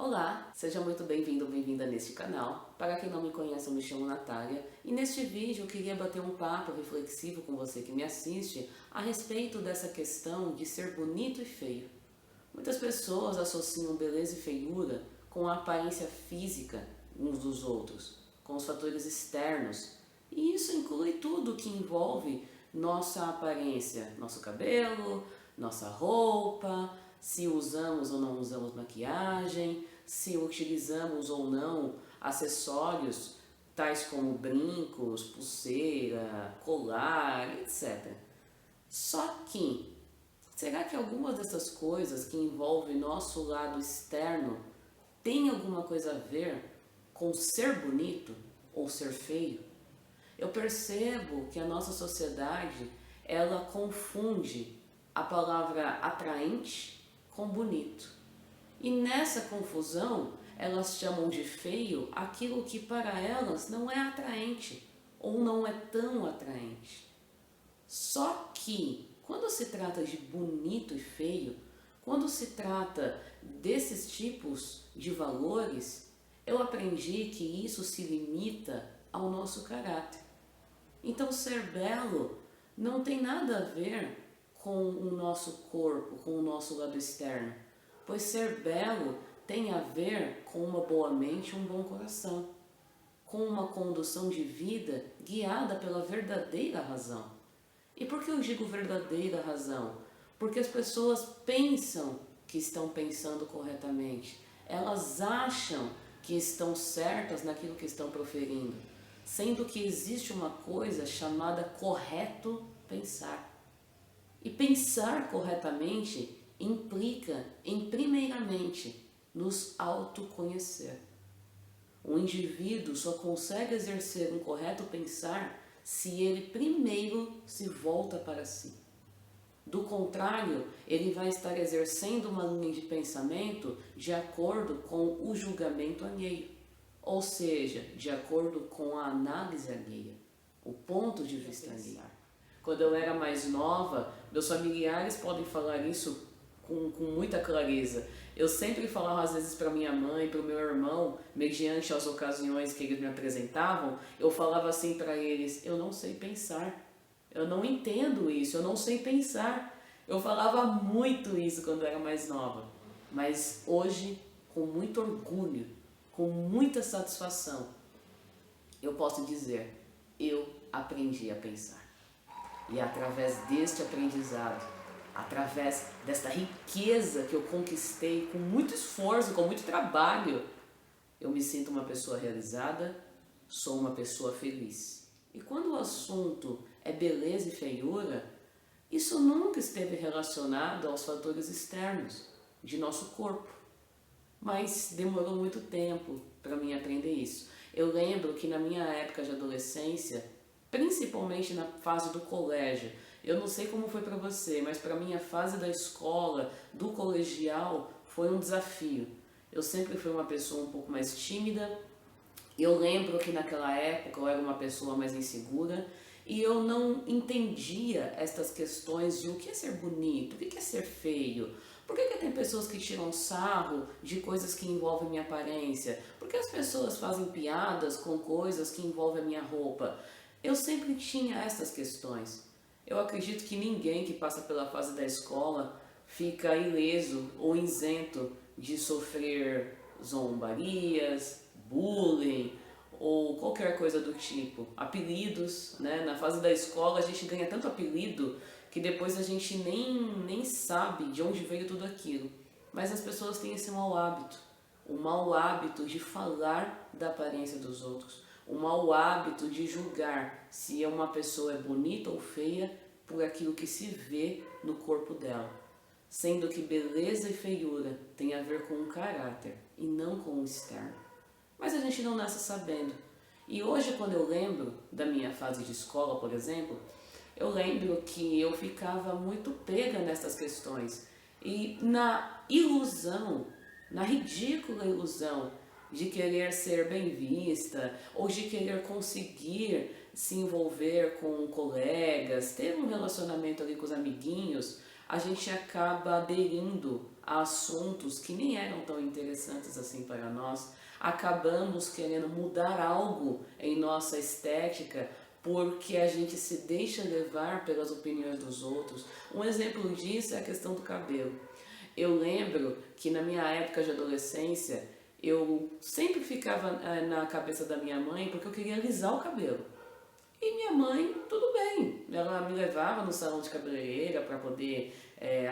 Olá, seja muito bem-vindo ou bem-vinda neste canal. Para quem não me conhece, eu me chamo Natália e neste vídeo eu queria bater um papo reflexivo com você que me assiste a respeito dessa questão de ser bonito e feio. Muitas pessoas associam beleza e feiura com a aparência física uns dos outros, com os fatores externos, e isso inclui tudo que envolve nossa aparência, nosso cabelo, nossa roupa, se usamos ou não usamos maquiagem, se utilizamos ou não acessórios tais como brincos, pulseira, colar, etc. Só que, será que algumas dessas coisas que envolvem nosso lado externo tem alguma coisa a ver com ser bonito ou ser feio? Eu percebo que a nossa sociedade, ela confunde a palavra atraente com bonito. E nessa confusão, elas chamam de feio aquilo que para elas não é atraente ou não é tão atraente. Só que, quando se trata de bonito e feio, quando se trata desses tipos de valores, eu aprendi que isso se limita ao nosso caráter. Então, ser belo não tem nada a ver com o nosso corpo, com o nosso lado externo, pois ser belo tem a ver com uma boa mente e um bom coração, com uma condução de vida guiada pela verdadeira razão. E por que eu digo verdadeira razão? Porque as pessoas pensam que estão pensando corretamente, elas acham que estão certas naquilo que estão proferindo, sendo que existe uma coisa chamada correto pensar. E pensar corretamente implica em, primeiramente, nos autoconhecer. O indivíduo só consegue exercer um correto pensar se ele primeiro se volta para si. Do contrário, ele vai estar exercendo uma linha de pensamento de acordo com o julgamento alheio, ou seja, de acordo com a análise alheia, o ponto de vista alheio. Quando eu era mais nova, meus familiares podem falar isso com muita clareza. Eu sempre falava às vezes para minha mãe, para o meu irmão, mediante as ocasiões que eles me apresentavam, eu falava assim para eles: eu não sei pensar, eu não entendo isso, eu não sei pensar. Eu falava muito isso quando eu era mais nova, mas hoje, com muito orgulho, com muita satisfação, eu posso dizer: eu aprendi a pensar. E através deste aprendizado, através desta riqueza que eu conquistei com muito esforço, com muito trabalho, eu me sinto uma pessoa realizada, sou uma pessoa feliz. E quando o assunto é beleza e feiura, isso nunca esteve relacionado aos fatores externos de nosso corpo. Mas demorou muito tempo para mim aprender isso. Eu lembro que na minha época de adolescência, principalmente na fase do colégio, eu não sei como foi para você, mas para mim a fase da escola, do colegial, foi um desafio. Eu sempre fui uma pessoa um pouco mais tímida. Eu lembro que naquela época eu era uma pessoa mais insegura e eu não entendia estas questões de o que é ser bonito, o que é ser feio. Por que tem pessoas que tiram sarro de coisas que envolvem minha aparência? Por que as pessoas fazem piadas com coisas que envolvem a minha roupa? Eu sempre tinha essas questões. Eu acredito que ninguém que passa pela fase da escola fica ileso ou isento de sofrer zombarias, bullying ou qualquer coisa do tipo. Apelidos, né? Na fase da escola a gente ganha tanto apelido que depois a gente nem sabe de onde veio tudo aquilo. Mas as pessoas têm esse mau hábito, o mau hábito de falar da aparência dos outros, o mau hábito de julgar se uma pessoa é bonita ou feia por aquilo que se vê no corpo dela, sendo que beleza e feiura tem a ver com o caráter e não com o externo. Mas a gente não nasce sabendo. E hoje, quando eu lembro da minha fase de escola, por exemplo, eu lembro que eu ficava muito pega nessas questões e na ilusão, na ridícula ilusão de querer ser bem vista ou de querer conseguir se envolver com colegas, ter um relacionamento ali com os amiguinhos, a gente acaba aderindo a assuntos que nem eram tão interessantes assim para nós, acabamos querendo mudar algo em nossa estética porque a gente se deixa levar pelas opiniões dos outros. Um exemplo disso é a questão do cabelo. Eu lembro que na minha época de adolescência, eu sempre ficava na cabeça da minha mãe porque eu queria alisar o cabelo. E minha mãe, tudo bem, ela me levava no salão de cabeleireira para poder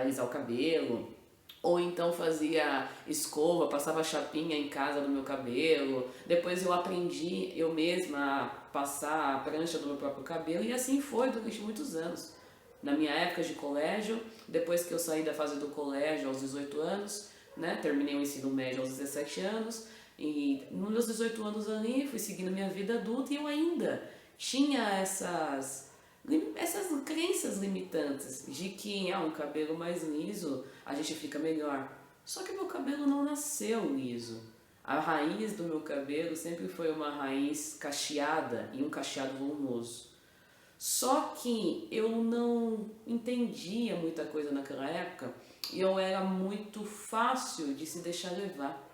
alisar o cabelo, ou então fazia escova, passava chapinha em casa do meu cabelo. Depois eu aprendi eu mesma a passar a prancha do meu próprio cabelo e assim foi durante muitos anos. Na minha época de colégio, depois que eu saí da fase do colégio aos 18 anos, né, terminei o ensino médio aos 17 anos, e nos meus 18 anos ali fui seguindo minha vida adulta e eu ainda tinha essas crenças limitantes de que um cabelo mais liso a gente fica melhor. Só que meu cabelo não nasceu liso. A raiz do meu cabelo sempre foi uma raiz cacheada e um cacheado volumoso. Só que eu não entendia muita coisa naquela época e eu era muito fácil de se deixar levar.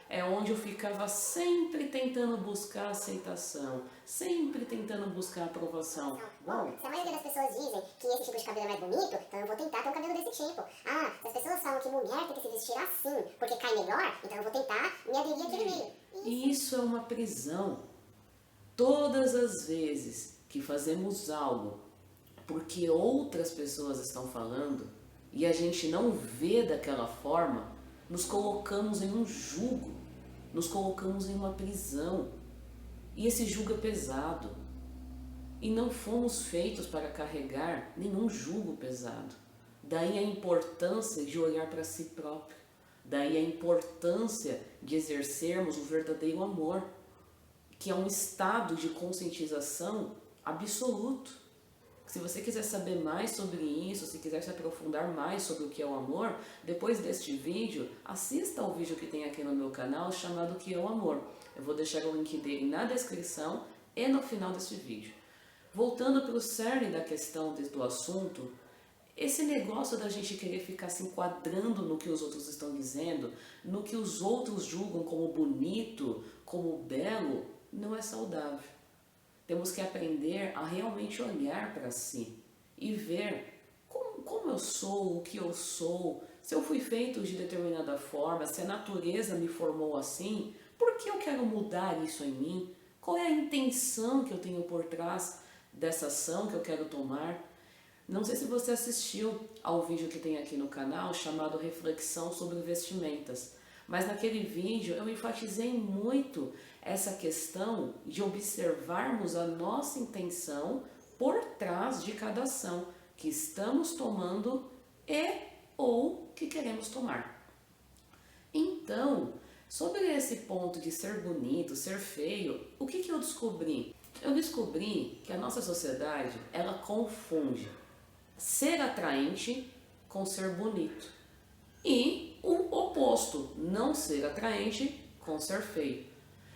É onde eu ficava sempre tentando buscar aceitação, sempre tentando buscar aprovação. Bom, se a maioria das pessoas dizem que esse tipo de cabelo é mais bonito, então eu vou tentar ter um cabelo desse tipo. Ah, se as pessoas falam que mulher tem que se vestir assim porque cai melhor, então eu vou tentar me aderir àquele meio. E isso é uma prisão. Todas as vezes que fazemos algo porque outras pessoas estão falando e a gente não vê daquela forma, nos colocamos em um jugo, nos colocamos em uma prisão. E esse jugo é pesado. E não fomos feitos para carregar nenhum jugo pesado. Daí a importância de olhar para si próprio. Daí a importância de exercermos o verdadeiro amor, que é um estado de conscientização absoluto. Se você quiser saber mais sobre isso, se quiser se aprofundar mais sobre o que é o amor, depois deste vídeo, assista ao vídeo que tem aqui no meu canal chamado O que é o Amor. Eu vou deixar o link dele na descrição e no final deste vídeo. Voltando para o cerne da questão do assunto, esse negócio da gente querer ficar se enquadrando no que os outros estão dizendo, no que os outros julgam como bonito, como belo, não é saudável. Temos que aprender a realmente olhar para si e ver como eu sou, o que eu sou, se eu fui feito de determinada forma, se a natureza me formou assim, por que eu quero mudar isso em mim? Qual é a intenção que eu tenho por trás dessa ação que eu quero tomar? Não sei se você assistiu ao vídeo que tem aqui no canal chamado Reflexão sobre Vestimentas, mas naquele vídeo eu enfatizei muito essa questão de observarmos a nossa intenção por trás de cada ação que estamos tomando e ou que queremos tomar. Então, sobre esse ponto de ser bonito, ser feio, o que eu descobri? Eu descobri que a nossa sociedade, ela confunde ser atraente com ser bonito. E o oposto, não ser atraente com ser feio.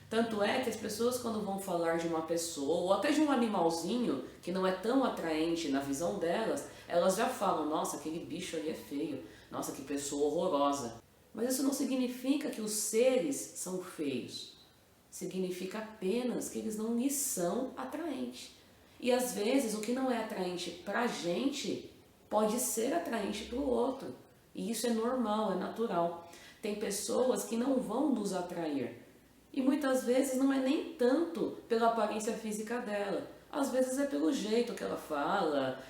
Tanto é que as pessoas quando vão falar de uma pessoa, ou até de um animalzinho que não é tão atraente na visão delas, elas já falam, nossa, aquele bicho ali é feio, nossa, que pessoa horrorosa. Mas isso não significa que os seres são feios. Significa apenas que eles não lhes são atraentes. E às vezes o que não é atraente pra gente pode ser atraente pro outro. E isso é normal, é natural. Tem pessoas que não vão nos atrair. E muitas vezes não é nem tanto pela aparência física dela. Às vezes é pelo jeito que ela fala,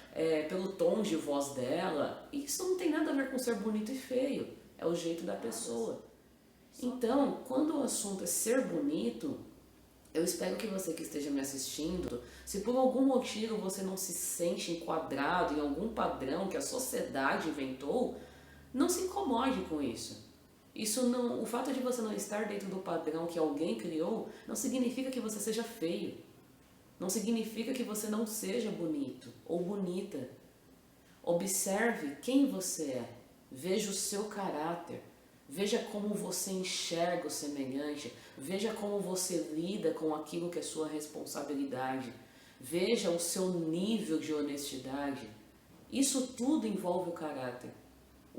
pelo tom de voz dela. E isso não tem nada a ver com ser bonito e feio. É o jeito da pessoa. Então, quando o assunto é ser bonito, eu espero que você que esteja me assistindo, se por algum motivo você não se sente enquadrado em algum padrão que a sociedade inventou, não se incomode com isso. Isso não, o fato de você não estar dentro do padrão que alguém criou não significa que você seja feio. Não significa que você não seja bonito ou bonita. Observe quem você é. Veja o seu caráter. Veja como você enxerga o semelhante. Veja como você lida com aquilo que é sua responsabilidade. Veja o seu nível de honestidade. Isso tudo envolve o caráter.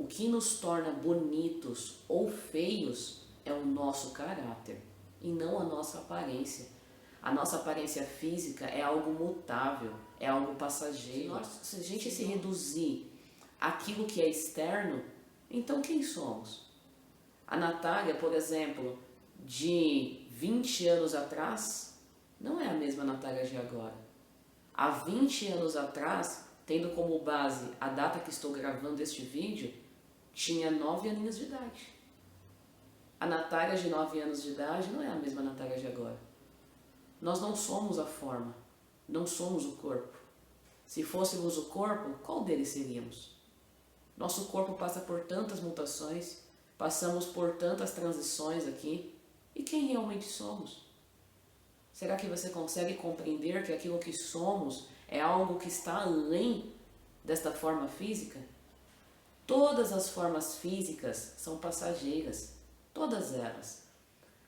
O que nos torna bonitos ou feios é o nosso caráter e não a nossa aparência. A nossa aparência física é algo mutável, é algo passageiro. Se a gente se reduzir àquilo que é externo, então quem somos? A Natália, por exemplo, de 20 anos atrás, não é a mesma Natália de agora. Há 20 anos atrás, tendo como base a data que estou gravando este vídeo, tinha 9 aninhos de idade. A Natália de 9 anos de idade não é a mesma Natália de agora. Nós não somos a forma, não somos o corpo. Se fôssemos o corpo, qual deles seríamos? Nosso corpo passa por tantas mutações, passamos por tantas transições aqui, e quem realmente somos? Será que você consegue compreender que aquilo que somos é algo que está além desta forma física? Todas as formas físicas são passageiras, todas elas.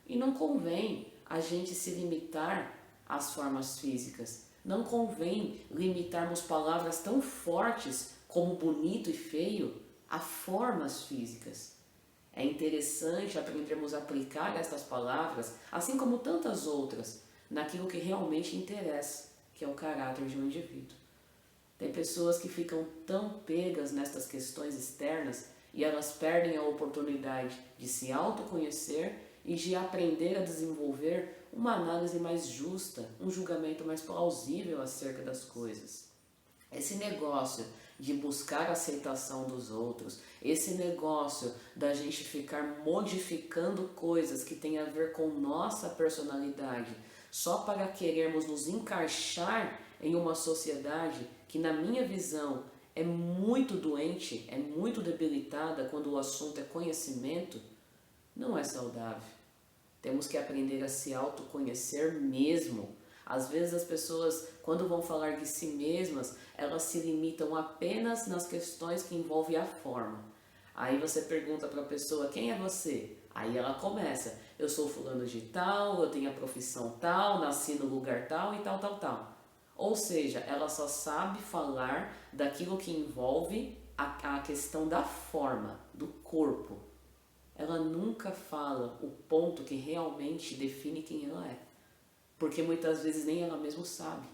E não convém a gente se limitar às formas físicas. Não convém limitarmos palavras tão fortes como bonito e feio a formas físicas. É interessante aprendermos a aplicar estas palavras, assim como tantas outras, naquilo que realmente interessa, que é o caráter de um indivíduo. Tem pessoas que ficam tão pegas nestas questões externas e elas perdem a oportunidade de se autoconhecer e de aprender a desenvolver uma análise mais justa, um julgamento mais plausível acerca das coisas. Esse negócio de buscar a aceitação dos outros, esse negócio da gente ficar modificando coisas que têm a ver com nossa personalidade, só para querermos nos encaixar em uma sociedade que, na minha visão, é muito doente, é muito debilitada quando o assunto é conhecimento, não é saudável. Temos que aprender a se autoconhecer mesmo. Às vezes as pessoas, quando vão falar de si mesmas, elas se limitam apenas nas questões que envolvem a forma. Aí você pergunta para a pessoa, quem é você? Aí ela começa, eu sou fulano de tal, eu tenho a profissão tal, nasci no lugar tal e tal, tal, tal. Ou seja, ela só sabe falar daquilo que envolve a questão da forma, do corpo. Ela nunca fala o ponto que realmente define quem ela é. Porque muitas vezes nem ela mesma sabe.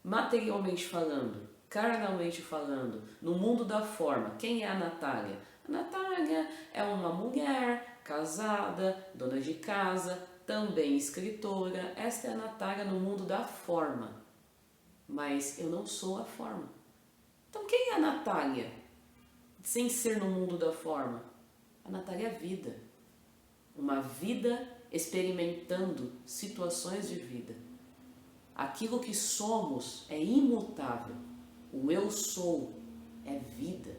Materialmente falando, carnalmente falando, no mundo da forma, quem é a Natália? A Natália é uma mulher casada, dona de casa, também escritora. Esta é a Natália no mundo da forma. Mas eu não sou a forma. Então quem é a Natália? Sem ser no mundo da forma. A Natália é a vida. Uma vida experimentando situações de vida. Aquilo que somos é imutável. O eu sou é vida.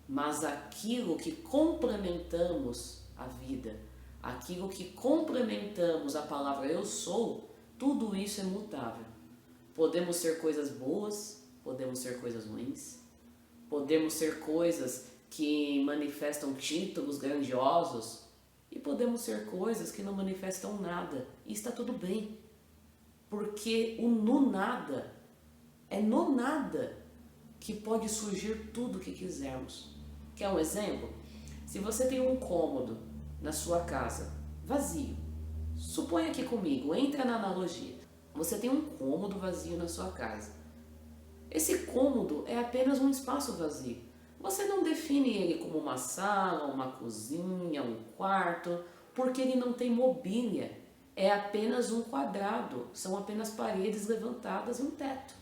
Mas aquilo que complementamos a vida, aquilo que complementamos a palavra eu sou, tudo isso é mutável. Podemos ser coisas boas, podemos ser coisas ruins, podemos ser coisas que manifestam títulos grandiosos e podemos ser coisas que não manifestam nada. E está tudo bem, porque o no nada é no nada que pode surgir tudo o que quisermos. Quer um exemplo? Se você tem um cômodo na sua casa vazio, suponha aqui comigo, entra na analogia. Você tem um cômodo vazio na sua casa. Esse cômodo é apenas um espaço vazio. Você não define ele como uma sala, uma cozinha, um quarto, porque ele não tem mobília. É apenas um quadrado, são apenas paredes levantadas e um teto.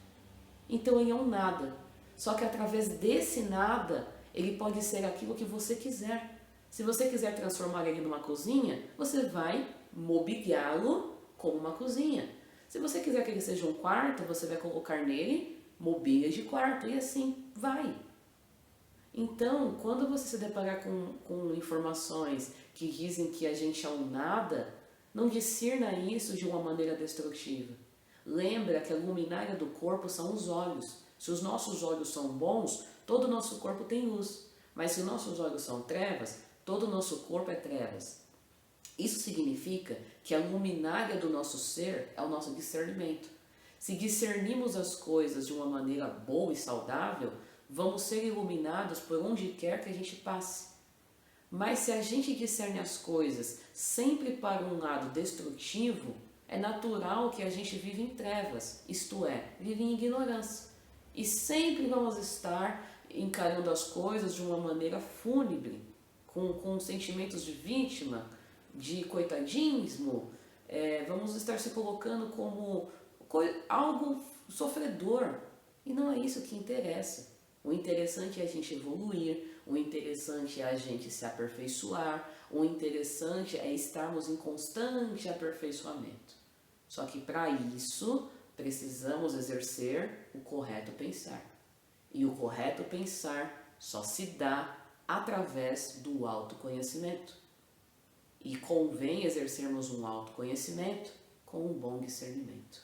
Então ele é um nada. Só que através desse nada, ele pode ser aquilo que você quiser. Se você quiser transformar ele numa cozinha, você vai mobiliá-lo como uma cozinha. Se você quiser que ele seja um quarto, você vai colocar nele mobílias de quarto e assim vai. Então, quando você se deparar com informações que dizem que a gente é um nada, não discirna isso de uma maneira destrutiva. Lembra que a luminária do corpo são os olhos. Se os nossos olhos são bons, todo o nosso corpo tem luz. Mas se os nossos olhos são trevas, todo o nosso corpo é trevas. Isso significa que a luminária do nosso ser é o nosso discernimento. Se discernimos as coisas de uma maneira boa e saudável, vamos ser iluminados por onde quer que a gente passe. Mas se a gente discerne as coisas sempre para um lado destrutivo, é natural que a gente vive em trevas, isto é, vive em ignorância. E sempre vamos estar encarando as coisas de uma maneira fúnebre, com sentimentos de vítima, de coitadismo, vamos estar se colocando como algo sofredor. E não é isso que interessa. O interessante é a gente evoluir, o interessante é a gente se aperfeiçoar, o interessante é estarmos em constante aperfeiçoamento. Só que para isso precisamos exercer o correto pensar. E o correto pensar só se dá através do autoconhecimento. E convém exercermos um autoconhecimento com um bom discernimento.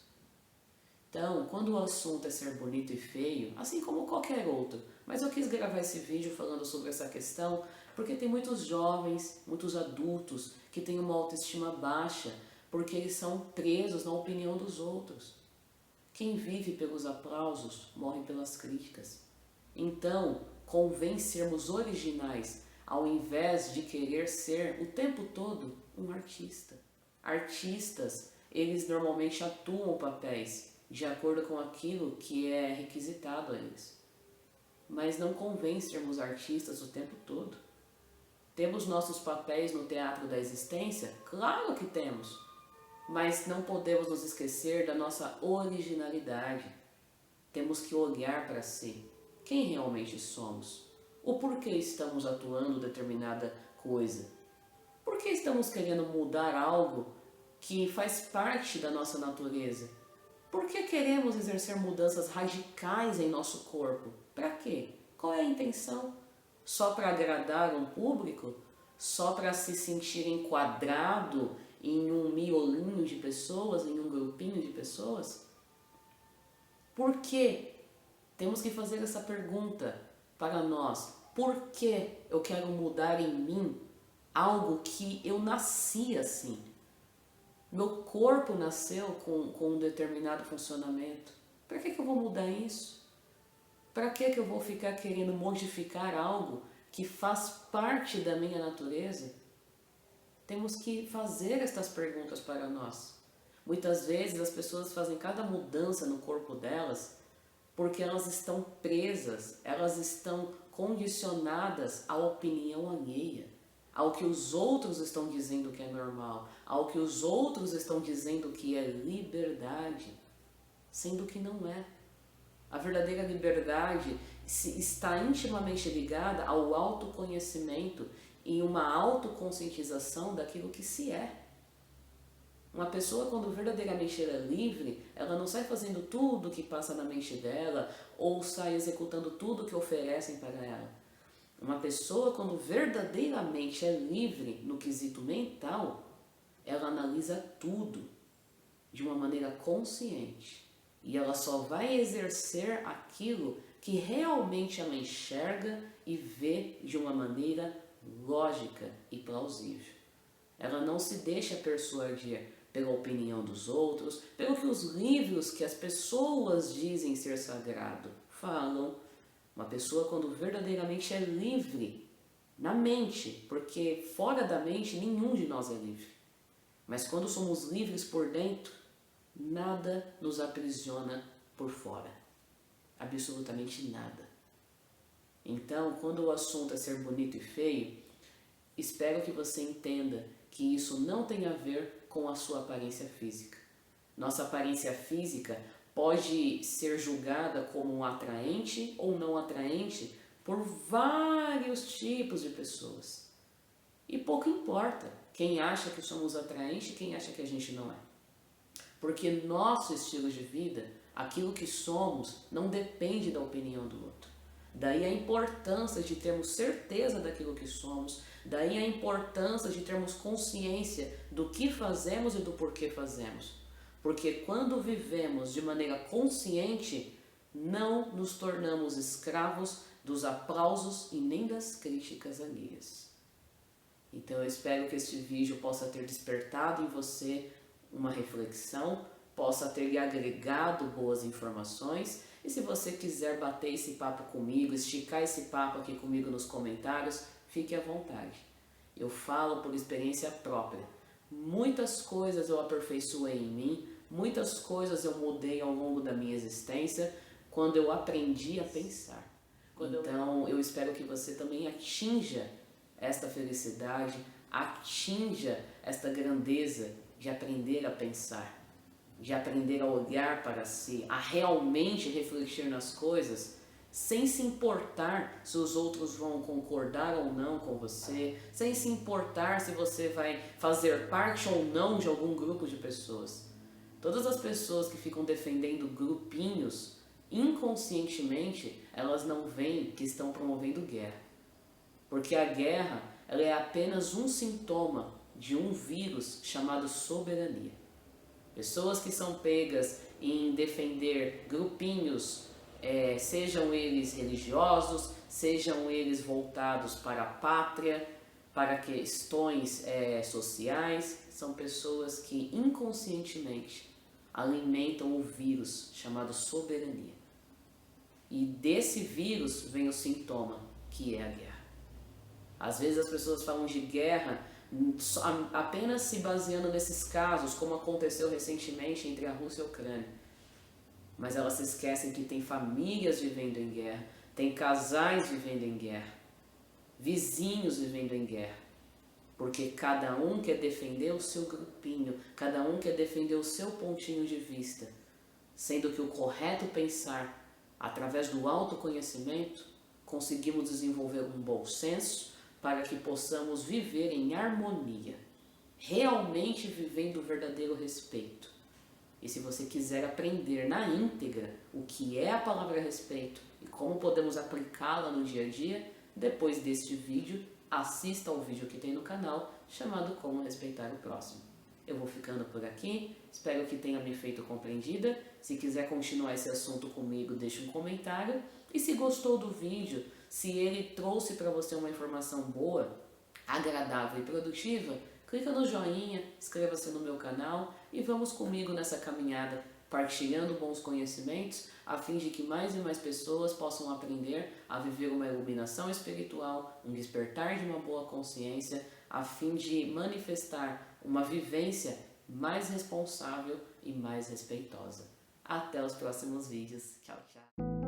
Então, quando o assunto é ser bonito e feio, assim como qualquer outro, mas eu quis gravar esse vídeo falando sobre essa questão porque tem muitos jovens, muitos adultos que têm uma autoestima baixa porque eles são presos na opinião dos outros. Quem vive pelos aplausos morre pelas críticas. Então, convém sermos originais ao invés de querer ser o tempo todo um artista. Artistas, eles normalmente atuam papéis de acordo com aquilo que é requisitado a eles. Mas não convém sermos artistas o tempo todo. Temos nossos papéis no teatro da existência? Claro que temos. Mas não podemos nos esquecer da nossa originalidade. Temos que olhar para si. Quem realmente somos? O porquê estamos atuando determinada coisa? Por que estamos querendo mudar algo que faz parte da nossa natureza? Por que queremos exercer mudanças radicais em nosso corpo? Para quê? Qual é a intenção? Só para agradar um público? Só para se sentir enquadrado em um miolinho de pessoas, em um grupinho de pessoas? Por quê? Temos que fazer essa pergunta para nós. Por que eu quero mudar em mim algo que eu nasci assim? Meu corpo nasceu com um determinado funcionamento. Para que eu vou mudar isso? Para que eu vou ficar querendo modificar algo que faz parte da minha natureza? Temos que fazer estas perguntas para nós. Muitas vezes as pessoas fazem cada mudança no corpo delas porque elas estão presas, elas estão condicionadas à opinião alheia, ao que os outros estão dizendo que é normal, ao que os outros estão dizendo que é liberdade, sendo que não é. A verdadeira liberdade está intimamente ligada ao autoconhecimento e uma autoconscientização daquilo que se é. Uma pessoa, quando verdadeiramente ela é livre, ela não sai fazendo tudo o que passa na mente dela ou sai executando tudo o que oferecem para ela. Uma pessoa, quando verdadeiramente é livre no quesito mental, ela analisa tudo de uma maneira consciente. E ela só vai exercer aquilo que realmente ela enxerga e vê de uma maneira lógica e plausível. Ela não se deixa persuadir pela opinião dos outros, pelo que os livros que as pessoas dizem ser sagrado falam. Uma pessoa, quando verdadeiramente é livre na mente, porque fora da mente nenhum de nós é livre. Mas quando somos livres por dentro, nada nos aprisiona por fora. Absolutamente nada. Então, quando o assunto é ser bonito e feio, espero que você entenda que isso não tem a ver com a sua aparência física. Nossa aparência física pode ser julgada como atraente ou não atraente por vários tipos de pessoas. E pouco importa quem acha que somos atraentes e quem acha que a gente não é. Porque nosso estilo de vida, aquilo que somos, não depende da opinião do outro. Daí a importância de termos certeza daquilo que somos, daí a importância de termos consciência do que fazemos e do porquê fazemos. Porque quando vivemos de maneira consciente, não nos tornamos escravos dos aplausos e nem das críticas alheias. Então eu espero que este vídeo possa ter despertado em você uma reflexão, possa ter lhe agregado boas informações E se você quiser bater esse papo comigo, esticar esse papo aqui comigo nos comentários, fique à vontade. Eu falo por experiência própria. Muitas coisas eu aperfeiçoei em mim, muitas coisas eu mudei ao longo da minha existência quando eu aprendi a pensar. Então eu espero que você também atinja esta felicidade, atinja esta grandeza de aprender a pensar, de aprender a olhar para si, a realmente refletir nas coisas, sem se importar se os outros vão concordar ou não com você, sem se importar se você vai fazer parte ou não de algum grupo de pessoas. Todas as pessoas que ficam defendendo grupinhos, inconscientemente, elas não veem que estão promovendo guerra. Porque a guerra, ela é apenas um sintoma de um vírus chamado soberania. Pessoas que são pegas em defender grupinhos, sejam eles religiosos, sejam eles voltados para a pátria, para questões sociais, são pessoas que inconscientemente alimentam o vírus chamado soberania. E desse vírus vem o sintoma, que é a guerra. Às vezes as pessoas falam de guerra apenas se baseando nesses casos, como aconteceu recentemente entre a Rússia e a Ucrânia. Mas elas se esquecem que tem famílias vivendo em guerra, tem casais vivendo em guerra, vizinhos vivendo em guerra. Porque cada um quer defender o seu grupinho, cada um quer defender o seu pontinho de vista. Sendo que o correto pensar, através do autoconhecimento, conseguimos desenvolver um bom senso, para que possamos viver em harmonia, realmente vivendo o verdadeiro respeito. E se você quiser aprender na íntegra o que é a palavra respeito e como podemos aplicá-la no dia a dia, depois deste vídeo, assista ao vídeo que tem no canal chamado Como Respeitar o Próximo. Eu vou ficando por aqui, espero que tenha me feito compreendida. Se quiser continuar esse assunto comigo, deixe um comentário. E se gostou do vídeo, se ele trouxe para você uma informação boa, agradável e produtiva, clica no joinha, inscreva-se no meu canal e vamos comigo nessa caminhada, partilhando bons conhecimentos, a fim de que mais e mais pessoas possam aprender a viver uma iluminação espiritual, um despertar de uma boa consciência, a fim de manifestar uma vivência mais responsável e mais respeitosa. Até os próximos vídeos. Tchau, tchau.